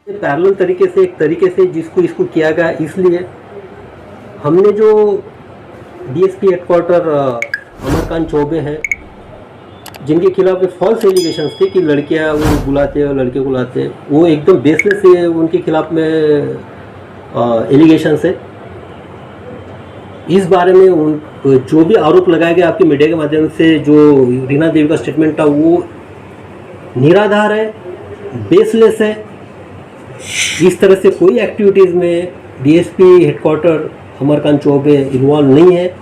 Parallel तरीके से एक तरीके से जिसको इसको किया गया, इसलिए हमने जो डीएसपी हेडक्वार्टर अमरकांत चौबे है, जिनके खिलाफ फॉल्स एलिगेशंस थे कि लड़कियां वो बुलाते और लड़के को लाते, वो एकदम बेसलेस है उनके खिलाफ में एलिगेशंस है। इस बारे में उन जो भी आरोप लगाया गया आपकी मीडिया के माध्यम से, जो रीना देवी का स्टेटमेंट था वो निराधार है, बेसलेस है। इस तरह से कोई एक्टिविटीज़ में DSP headquarter Amarkant Choubey involve नहीं है।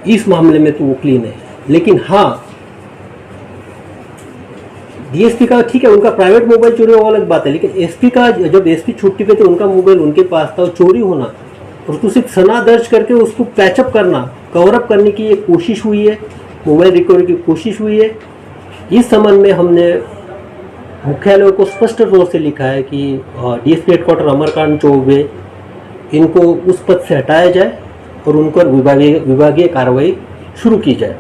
इस मामले में तो वो क्लीन है। लेकिन हाँ, डीएसपी का ठीक है, उनका प्राइवेट मोबाइल चोरी वो अलग बात है, लेकिन एसपी का जब एसपी छुट्टी पे थे उनका मोबाइल उनके पास था, चोरी होना और उसको सिर्फ सना दर्ज करके उसको पैचअप करना, कवरअप करने की एक कोशिश हुई है, मोबाइल रिकवरी की कोशिश हुई है। इस संबंध में हमने मुख्यालय को स्पष्ट तौर से लिखा है कि डीएसपी हेडक्वार्टर अमरकांत चौबे इनको उस पद से हटाया जाए और उन पर विभागीय कार्रवाई शुरू की जाए।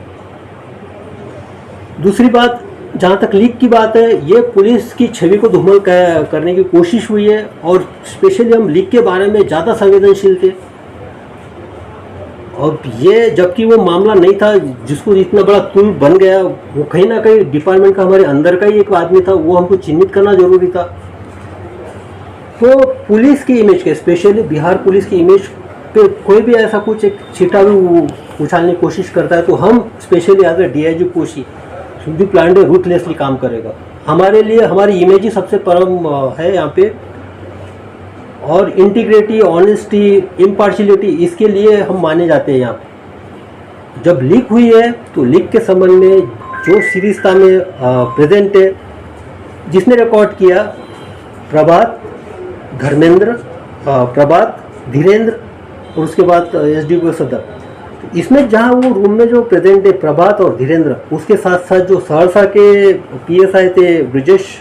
दूसरी बात, जहाँ तक लीक की बात है, ये पुलिस की छवि को धूमिल करने की कोशिश हुई है और स्पेशली हम लीक के बारे में ज़्यादा संवेदनशील थे। और ये जबकि वो मामला नहीं था जिसको इतना बड़ा तुल बन गया, वो कहीं ना कहीं डिपार्टमेंट का हमारे अंदर का ही एक आदमी था, वो हमको चिन्हित करना जरूरी था। तो पुलिस की इमेज के, स्पेशली बिहार पुलिस की इमेज पे कोई भी ऐसा कुछ एक छीटा भी उछालने की कोशिश करता है तो हम specially as a D I G Koshi should be planned ruthlessly काम करेगा। हमारे लिए हमारी इमेज ही सबसे परम है यहाँ पे, और इंटीग्रिटी, ऑनेस्टी, इम्पार्शियलिटी, इसके लिए हम माने जाते हैं यहाँ पे। जब लीक हुई है तो लीक के संबंध में जो सीरियसता में प्रेजेंट है, जिसने रिकॉर्ड किया प्रभात, धर्मेंद्र, प्रभात, धीरेन्द्र और उसके बाद एसडीपीओ सदर। इसमें जहाँ वो रूम में जो प्रेजेंट है प्रभात और धीरेन्द्र, उसके साथ साथ जो सहरसा के पीएसआई थे ब्रिजेश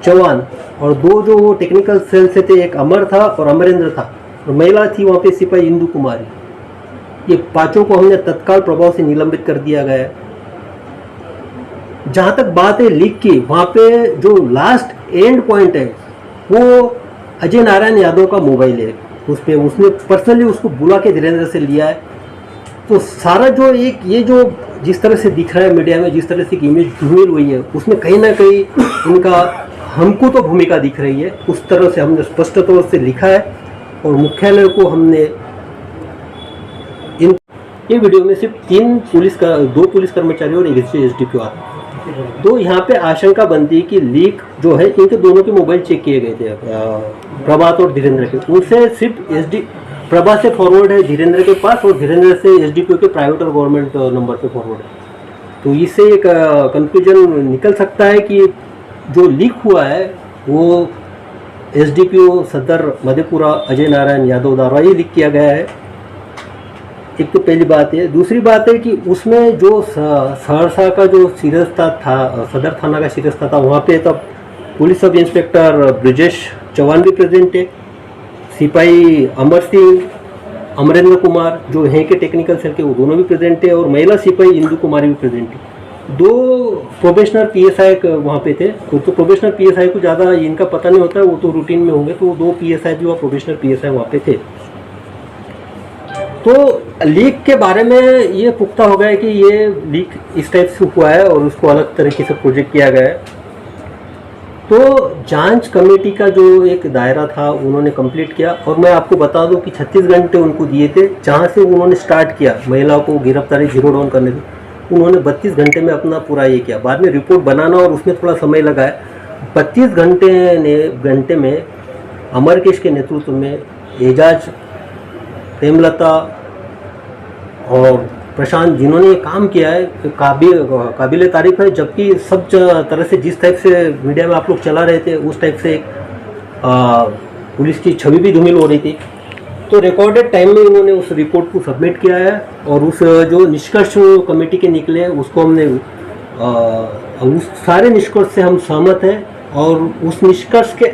चौहान और दो जो टेक्निकल सेल से थे, एक अमर था और अमरेंद्र था और महिला थी वहाँ पे सिपाही इंदु कुमारी। ये पांचों को हमने तत्काल प्रभाव से निलंबित कर दिया गया है। जहाँ तक बात है लीक की, वहाँ पे जो लास्ट एंड पॉइंट है वो अजय नारायण यादव का मोबाइल है। उस पर उसने पर्सनली उसको बुला के धीरेन्द्र से लिया है। तो सारा जो एक ये जो जिस तरह से दिख रहा है मीडिया में, जिस तरह से इमेज धूमिल हुई है, उसमें कहीं ना कहीं उनका हमको तो भूमिका दिख रही है। उस तरह से हमने स्पष्ट तौर से लिखा है और मुख्यालय को हमने ये वीडियो में सिर्फ दो पुलिस कर्मचारी और एक एसडीपीओ आते। तो यहाँ पे आशंका बनती है कि लीक जो है, इनके दोनों के मोबाइल चेक किए गए थे, प्रभात और धीरेन्द्र के। उनसे सिर्फ प्रभात से फॉरवर्ड है धीरेन्द्र के पास और धीरेन्द्र से एसडीपीओ के प्राइवेट और गवर्नमेंट नंबर पे फॉरवर्ड है। तो इससे एक कंक्लूजन निकल सकता है कि जो लीक हुआ है वो एसडीपीओ सदर मधेपुरा अजय नारायण यादव द्वारा ही लीक किया गया है। एक तो पहली बात है। दूसरी बात है कि उसमें जो सहरसा का जो सीरस्ता था, सदर थाना का सीरस्ता था, वहाँ पे तब police sub inspector Brijesh Chauhan भी प्रेजेंट है, सिपाही अमर सिंह, अमरेंद्र कुमार जो हैं के टेक्निकल सेल के, वो दोनों भी प्रेजेंट है और महिला सिपाही इंदु कुमारी भी प्रेजेंट है। दो प्रोबेशनर पीएसआई वहाँ पे थे। तो प्रोबेशनर पीएसआई को ज़्यादा इनका पता नहीं होता, वो तो रूटीन में होंगे। तो दो पीएसआई जो प्रोबेशनर पीएसआई वहाँ पे थे। तो लीक के बारे में ये पुख्ता हो गया कि ये लीक इस टाइप से हुआ है और उसको अलग तरीके से प्रोजेक्ट किया गया है। तो जांच कमेटी का जो एक दायरा था उन्होंने कंप्लीट किया और मैं आपको बता दूं कि 36 घंटे उनको दिए थे, जहां से उन्होंने स्टार्ट किया महिला को गिरफ्तारी जीरो डाउन करने से। उन्होंने 32 घंटे में अपना पूरा ये किया। बाद में रिपोर्ट बनाना और उसमें थोड़ा समय लगा है। 32 घंटे में अमरकेश के नेतृत्व में एजाज, प्रेमलता और प्रशांत, जिन्होंने ये काम किया है, काबिल तारीफ है। जबकि सब तरह से जिस टाइप से मीडिया में आप लोग चला रहे थे उस टाइप से पुलिस की छवि भी धूमिल हो रही थी। तो रिकॉर्डेड टाइम में इन्होंने उस रिपोर्ट को सबमिट किया है और उस जो निष्कर्ष कमेटी के निकले उसको हमने उस सारे निष्कर्ष से हम सहमत हैं और उस निष्कर्ष के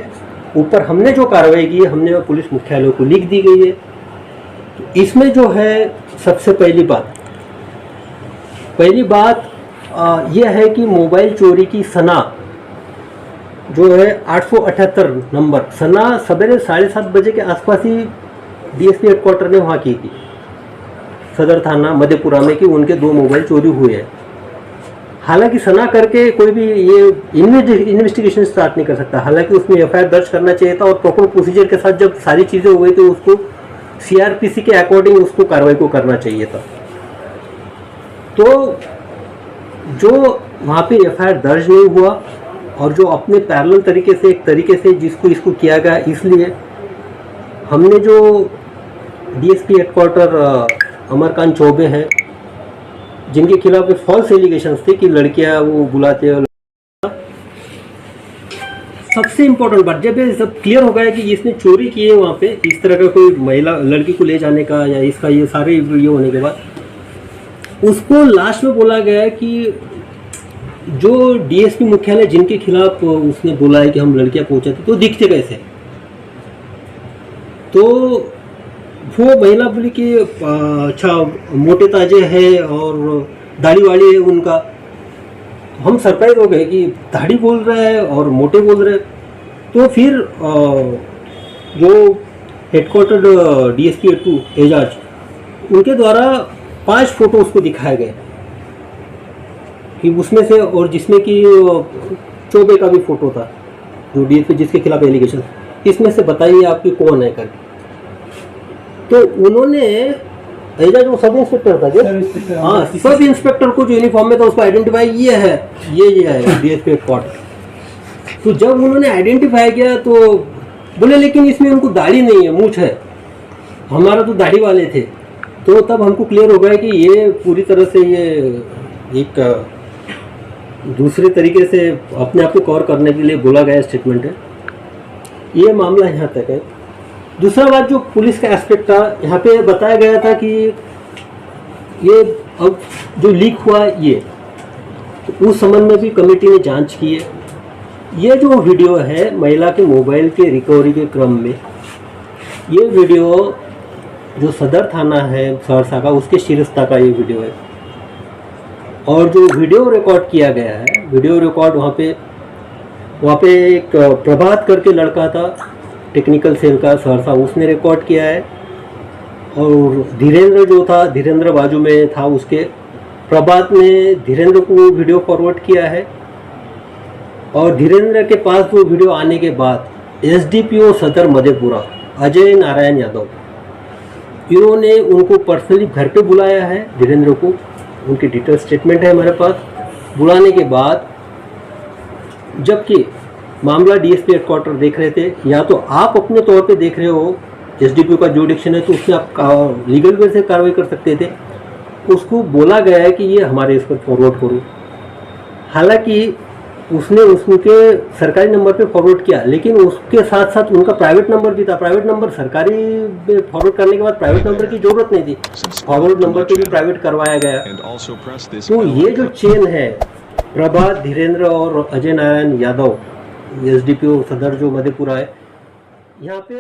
ऊपर हमने जो कार्रवाई की है हमने पुलिस मुख्यालय को लिख दी गई है। तो इसमें जो है सबसे पहली बात यह है कि मोबाइल चोरी की सना जो है 878 नंबर सना सवेरे 7:30 बजे के आसपास ही डीएसपी हेडक्वार्टर ने वहाँ की थी, सदर थाना मधेपुरा में, कि उनके 2 मोबाइल चोरी हुए हैं। हालांकि सना करके कोई भी ये इन्वेस्टिगेशन स्टार्ट नहीं कर सकता, हालांकि उसमें एफआईआर दर्ज करना चाहिए था और प्रॉपर प्रोसीजर के साथ जब सारी चीज़ें हो गई तो उसको सीआरपीसी के अकॉर्डिंग उसको कार्रवाई को करना चाहिए था। तो जो वहाँ पे एफआईआर दर्ज नहीं हुआ और जो अपने पैरेलल तरीके से एक तरीके से जिसको इसको किया गया, इसलिए हमने जो डीएसपी हेडक्वार्टर अमरकांत चौबे हैं, जिनके खिलाफ फॉल्स एलिगेशंस थे कि लड़कियां वो बुलाते हैं, सबसे इम्पोर्टेंट बात जब ये सब क्लियर हो गया कि इसने चोरी की है वहाँ पे, इस तरह का कोई महिला लड़की को ले जाने का या इसका ये सारे ये होने के बाद उसको लास्ट में बोला गया है कि जो डीएसपी मुख्यालय जिनके खिलाफ उसने बोला है कि हम लड़कियां पहुंचाते तो दिखते कैसे, तो वो महिला बोली कि अच्छा मोटे ताजे है और दाढ़ी वाली है उनका। हम सरप्राइज हो गए कि दाढ़ी बोल रहा है और मोटे बोल रहे हैं। तो फिर जो हेडक्वार्टर डीएसपी 2 एजाज उनके द्वारा 5 फोटो उसको दिखाए गए कि उसमें से, और जिसमें कि चौबे का भी फोटो था जो डीएसपी जिसके खिलाफ एलिगेशन, इसमें से बताइए आपकी कौन है करके। तो उन्होंने एजाज वो सब इंस्पेक्टर था क्या? हाँ, सब इंस्पेक्टर को जो यूनिफॉर्म में था उसको आइडेंटिफाई ये है डीएसपी हेडक्वार्टर। तो जब उन्होंने आइडेंटिफाई किया तो बोले लेकिन इसमें उनको दाढ़ी नहीं है, मूंछ है, हमारा तो दाढ़ी वाले थे। तो तब हमको क्लियर हो गया कि ये पूरी तरह से ये एक दूसरे तरीके से अपने आप को कवर करने के लिए बोला गया स्टेटमेंट है। ये मामला यहाँ तक है। दूसरा बात जो पुलिस का एस्पेक्ट था, यहाँ पे बताया गया था कि ये अब जो लीक हुआ ये, तो उस संबंध में भी कमेटी ने जांच की है। ये जो वीडियो है महिला के मोबाइल के रिकवरी के क्रम में, ये वीडियो जो सदर थाना है सहरसा का उसके शिरस्ता का ये वीडियो है। और जो वीडियो रिकॉर्ड किया गया है, वीडियो रिकॉर्ड वहाँ पे एक प्रभात करके लड़का था टेक्निकल सेल का सहरसा, उसने रिकॉर्ड किया है। और धीरेन्द्र जो था, धीरेन्द्र बाजू में था उसके, प्रभात ने धीरेन्द्र को वीडियो फॉरवर्ड किया है। और धीरेन्द्र के पास वो वीडियो आने के बाद एसडीपीओ सदर मधेपुरा अजय नारायण यादव, इन्होंने उनको पर्सनली घर पे बुलाया है धीरेन्द्र को, उनकी डिटेल स्टेटमेंट है हमारे पास। बुलाने के बाद जबकि मामला डीएसपी हेडक्वार्टर देख रहे थे, या तो आप अपने तौर पे देख रहे हो, एसडीपीओ का जुडिक्शन है तो उसमें आप लीगल वे से कार्रवाई कर सकते थे, उसको बोला गया है कि ये हमारे इस पर फॉरवर्ड करो। हालांकि उसने उसके सरकारी नंबर पे फॉरवर्ड किया, लेकिन उसके साथ साथ उनका प्राइवेट नंबर भी था। प्राइवेट नंबर सरकारी में फॉरवर्ड करने के बाद प्राइवेट नंबर की जरूरत नहीं थी, फॉरवर्ड नंबर पे भी प्राइवेट करवाया गया। तो ये जो चेन है, प्रभात, धीरेन्द्र और अजय नारायण यादव, एसडीपीओ सदर जो मधेपुरा है, यहाँ पे